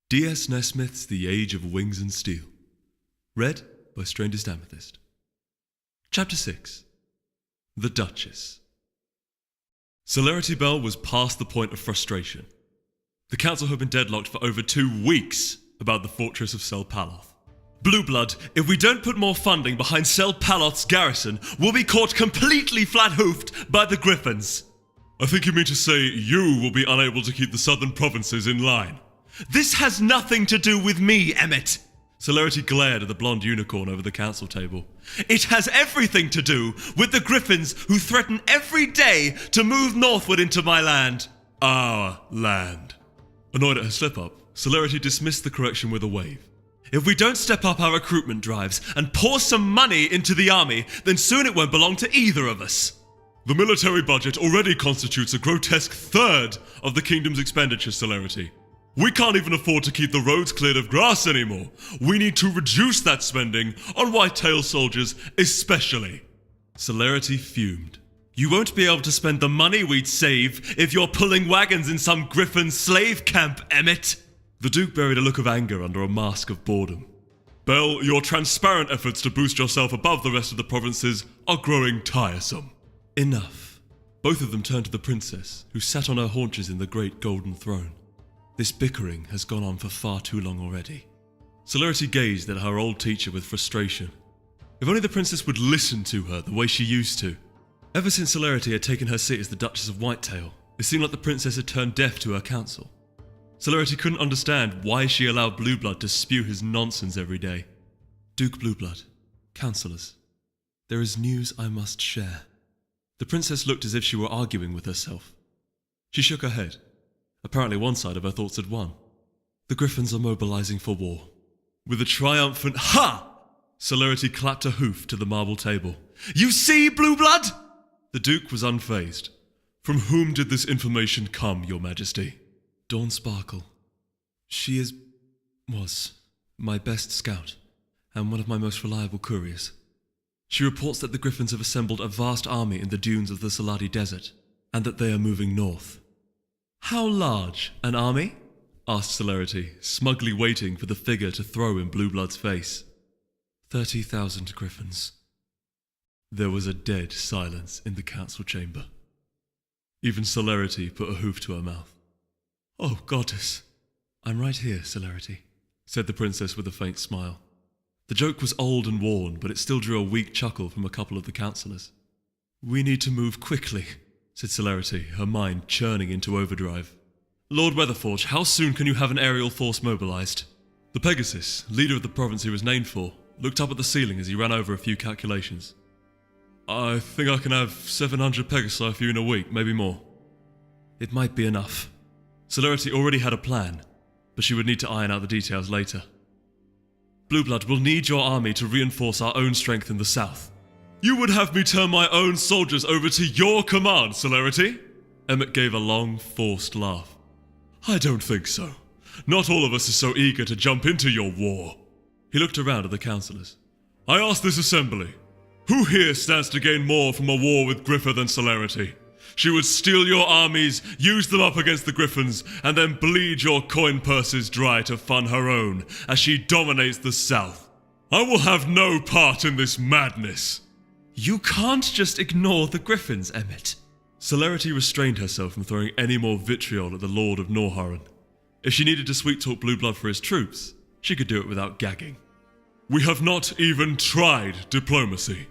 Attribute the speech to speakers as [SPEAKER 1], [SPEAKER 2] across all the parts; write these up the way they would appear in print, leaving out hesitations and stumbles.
[SPEAKER 1] DSNesmith's The Age of Wings and Steel. Read by Strangest Amethyst. Chapter 6. The Duchess. Celerity Belle was past the point of frustration. The council had been deadlocked for over 2 weeks about the fortress of Selpaloth. Blueblood, if we don't put more funding behind Selpaloth's garrison, we'll be caught completely flat-hoofed by the Griffins. I think you mean to say you will be unable to keep the southern provinces in line. This has nothing to do with me, Emmet. Celerity glared at the blonde unicorn over the council table. It has everything to do with the Griffins who threaten every day to move northward into my land. Our land. Annoyed at her slip-up, Celerity dismissed the correction with a wave. If we don't step up our recruitment drives and pour some money into the army, then soon it won't belong to either of us. The military budget already constitutes a grotesque third of the kingdom's expenditure, Celerity. We can't even afford to keep the roads cleared of grass anymore. We need to reduce that spending on white-tailed soldiers especially. Celerity fumed. You won't be able to spend the money we'd save if you're pulling wagons in some Griffin slave camp, Emmet. The Duke buried a look of anger under a mask of boredom. Belle, your transparent efforts to boost yourself above the rest of the provinces are growing tiresome. Enough. Both of them turned to the princess, who sat on her haunches in the great golden throne. This bickering has gone on for far too long already. Celerity gazed at her old teacher with frustration. If only the princess would listen to her the way she used to. Ever since Celerity had taken her seat as the Duchess of Whitetail, it seemed like the princess had turned deaf to her counsel. Celerity couldn't understand why she allowed Blueblood to spew his nonsense every day. Duke Blueblood, councillors, there is news I must share. The princess looked as if she were arguing with herself. She shook her head. Apparently one side of her thoughts had won. The Griffins are mobilizing for war. With a triumphant "Ha!" Celerity clapped a hoof to the marble table. You see, Blueblood? The Duke was unfazed. From whom did this information come, Your Majesty? Dawn Sparkle. She was my best scout, and one of my most reliable couriers. She reports that the Griffins have assembled a vast army in the dunes of the Celerity Desert, and that they are moving north. How large an army? Asked Celerity, smugly waiting for the figure to throw in Blueblood's face. 30,000 Griffins. There was a dead silence in the council chamber. Even Celerity put a hoof to her mouth. Oh, goddess. I'm right here, Celerity, said the princess with a faint smile. The joke was old and worn, but it still drew a weak chuckle from a couple of the councillors. We need to move quickly, said Celerity, her mind churning into overdrive. Lord Weatherforge, how soon can you have an aerial force mobilized? The Pegasus, leader of the province he was named for, looked up at the ceiling as he ran over a few calculations. I think I can have 700 Pegasi for you in a week, maybe more. It might be enough. Celerity already had a plan, but she would need to iron out the details later. Blueblood will need your army to reinforce our own strength in the south. You would have me turn my own soldiers over to your command, Celerity? Emmet gave a long, forced laugh. I don't think so. Not all of us are so eager to jump into your war. He looked around at the councillors. I ask this assembly, who here stands to gain more from a war with Grypha than Celerity? She would steal your armies, use them up against the Griffins, and then bleed your coin purses dry to fund her own, as she dominates the south. I will have no part in this madness. You can't just ignore the Griffins, Emmet. Celerity restrained herself from throwing any more vitriol at the Lord of Norharan. If she needed to sweet-talk Blueblood for his troops, she could do it without gagging. We have not even tried diplomacy.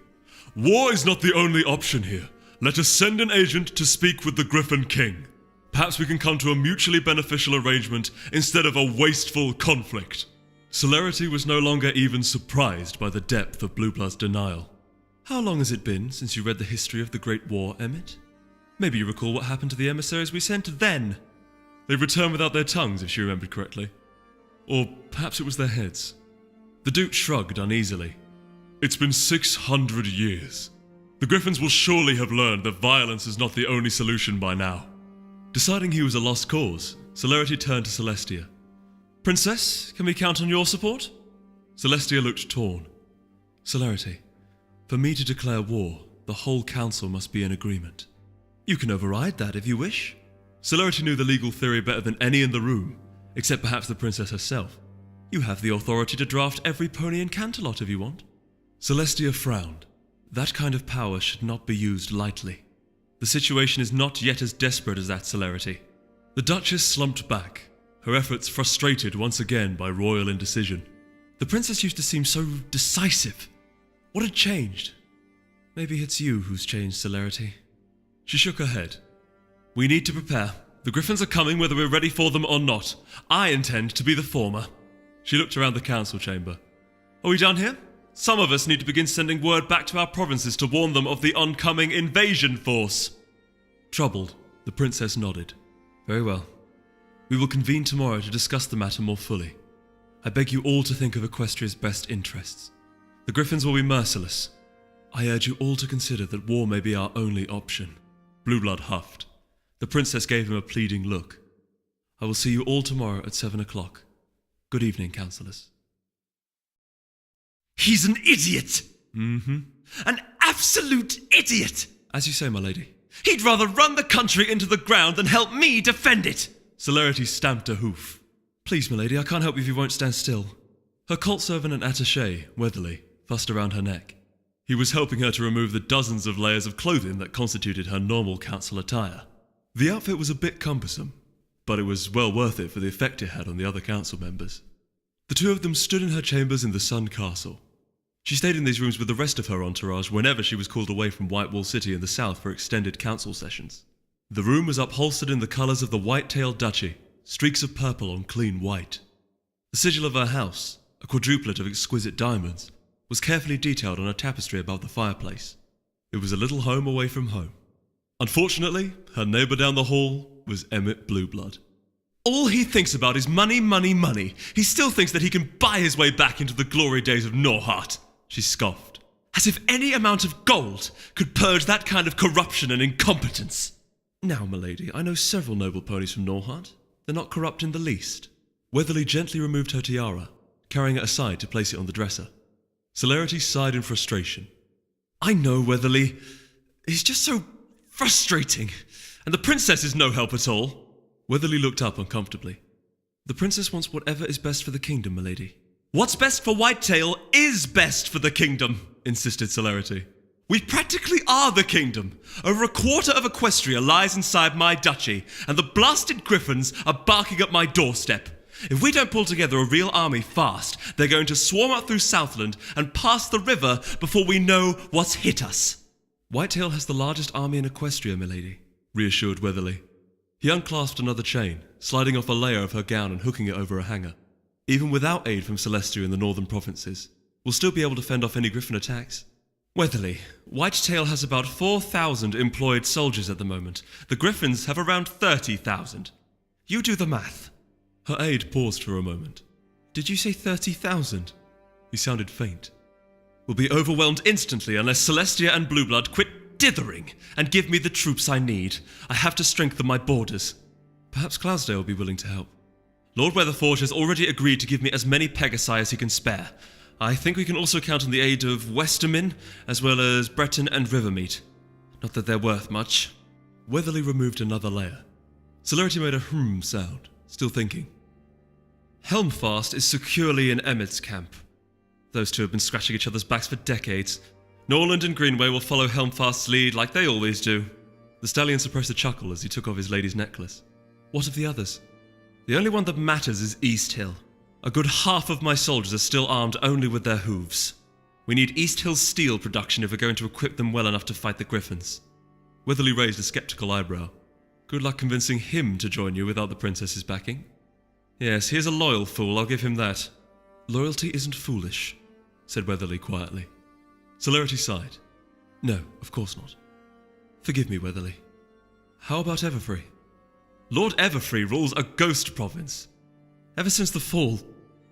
[SPEAKER 1] War is not the only option here. Let us send an agent to speak with the Griffin King. Perhaps we can come to a mutually beneficial arrangement instead of a wasteful conflict. Celerity was no longer even surprised by the depth of Blueblood's denial. How long has it been since you read the history of the Great War, Emmet? Maybe you recall what happened to the emissaries we sent then. They returned without their tongues, if she remembered correctly. Or perhaps it was their heads. The Duke shrugged uneasily. It's been 600 years. The Griffins will surely have learned that violence is not the only solution by now. Deciding he was a lost cause, Celerity turned to Celestia. Princess, can we count on your support? Celestia looked torn. Celerity, for me to declare war, the whole council must be in agreement. You can override that if you wish. Celerity knew the legal theory better than any in the room, except perhaps the princess herself. You have the authority to draft every pony in Canterlot if you want. Celestia frowned. That kind of power should not be used lightly. The situation is not yet as desperate as that Celerity. The Duchess slumped back, her efforts frustrated once again by royal indecision. The princess used to seem so decisive. What had changed? Maybe it's you who's changed, Celerity. She shook her head. We need to prepare. The Griffins are coming whether we're ready for them or not. I intend to be the former. She looked around the council chamber. Are we done here? Some of us need to begin sending word back to our provinces to warn them of the oncoming invasion force. Troubled, the princess nodded. Very well. We will convene tomorrow to discuss the matter more fully. I beg you all to think of Equestria's best interests. The Griffins will be merciless. I urge you all to consider that war may be our only option. Blueblood huffed. The princess gave him a pleading look. I will see you all tomorrow at 7 o'clock. Good evening, councillors.
[SPEAKER 2] He's an idiot!
[SPEAKER 1] Mm-hmm.
[SPEAKER 2] An absolute idiot!
[SPEAKER 1] As you say, my lady.
[SPEAKER 2] He'd rather run the country into the ground than help me defend it!
[SPEAKER 1] Celerity stamped a hoof. Please, my lady, I can't help you if you won't stand still. Her cult servant and attaché, Weatherly, fussed around her neck. He was helping her to remove the dozens of layers of clothing that constituted her normal council attire. The outfit was a bit cumbersome, but it was well worth it for the effect it had on the other council members. The two of them stood in her chambers in the Sun Castle. She stayed in these rooms with the rest of her entourage whenever she was called away from Whitewall City in the south for extended council sessions. The room was upholstered in the colours of the white-tailed duchy, streaks of purple on clean white. The sigil of her house, a quadruplet of exquisite diamonds, was carefully detailed on a tapestry above the fireplace. It was a little home away from home. Unfortunately, her neighbour down the hall was Emmet Blueblood. All he thinks about is money, money, money. He still thinks that he can buy his way back into the glory days of Norhart, she scoffed. As if any amount of gold could purge that kind of corruption and incompetence. Now, milady, I know several noble ponies from Norhart. They're not corrupt in the least. Weatherly gently removed her tiara, carrying it aside to place it on the dresser. Celerity sighed in frustration. I know, Weatherly. He's just so frustrating. And the princess is no help at all. Weatherly looked up uncomfortably. The princess wants whatever is best for the kingdom, milady. What's best for Whitetail is best for the kingdom, insisted Celerity. We practically are the kingdom. Over a quarter of Equestria lies inside my duchy, and the blasted griffins are barking at my doorstep. If we don't pull together a real army fast, they're going to swarm up through Southland and pass the river before we know what's hit us. Whitetail has the largest army in Equestria, milady, reassured Weatherly. He unclasped another chain, sliding off a layer of her gown and hooking it over a hanger. Even without aid from Celestia in the northern provinces, we'll still be able to fend off any griffin attacks. Weatherly, Whitetail has about 4,000 employed soldiers at the moment. The griffins have around 30,000. You do the math. Her aide paused for a moment. Did you say 30,000? He sounded faint. We'll be overwhelmed instantly unless Celestia and Blueblood quit dithering and give me the troops I need. I have to strengthen my borders. Perhaps Cloudsdale will be willing to help. Lord Weatherforge has already agreed to give me as many Pegasi as he can spare. I think we can also count on the aid of Westermin, as well as Breton and Rivermeet. Not that they're worth much. Weatherly removed another layer. Celerity made a sound, still thinking. Helmfast is securely in Emmet's camp. Those two have been scratching each other's backs for decades. Norland and Greenway will follow Helmfast's lead like they always do. The stallion suppressed a chuckle as he took off his lady's necklace. What of the others? The only one that matters is East Hill. A good half of my soldiers are still armed only with their hooves. We need East Hill steel production if we're going to equip them well enough to fight the griffins. Weatherly raised a skeptical eyebrow. Good luck convincing him to join you without the princess's backing. Yes, he is a loyal fool, I'll give him that. Loyalty isn't foolish, said Weatherly quietly. Celerity sighed. No, of course not. Forgive me, Weatherly. How about Everfree? Lord Everfree rules a ghost province. Ever since the fall,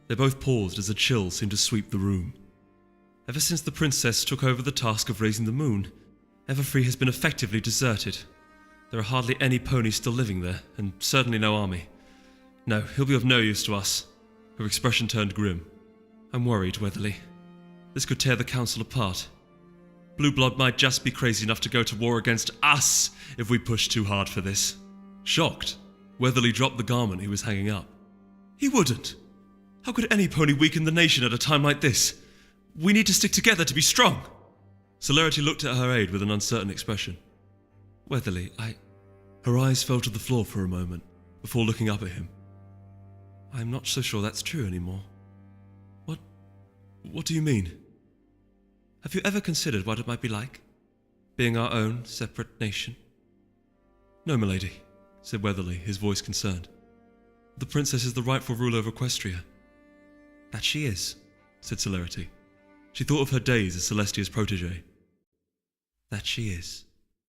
[SPEAKER 1] they both paused as a chill seemed to sweep the room. Ever since the princess took over the task of raising the moon, Everfree has been effectively deserted. There are hardly any ponies still living there, and certainly no army. No, he'll be of no use to us. Her expression turned grim. I'm worried, Weatherly. This could tear the council apart. Blueblood might just be crazy enough to go to war against us if we push too hard for this. Shocked, Weatherly dropped the garment he was hanging up. He wouldn't. How could any pony weaken the nation at a time like this? We need to stick together to be strong. Celerity looked at her aide with an uncertain expression. Weatherly, Her eyes fell to the floor for a moment, before looking up at him. I'm not so sure that's true anymore. What do you mean? Have you ever considered what it might be like? Being our own separate nation? No, milady, said Weatherly, his voice concerned. The princess is the rightful ruler of Equestria. That she is, said Celerity. She thought of her days as Celestia's protégé. That she is.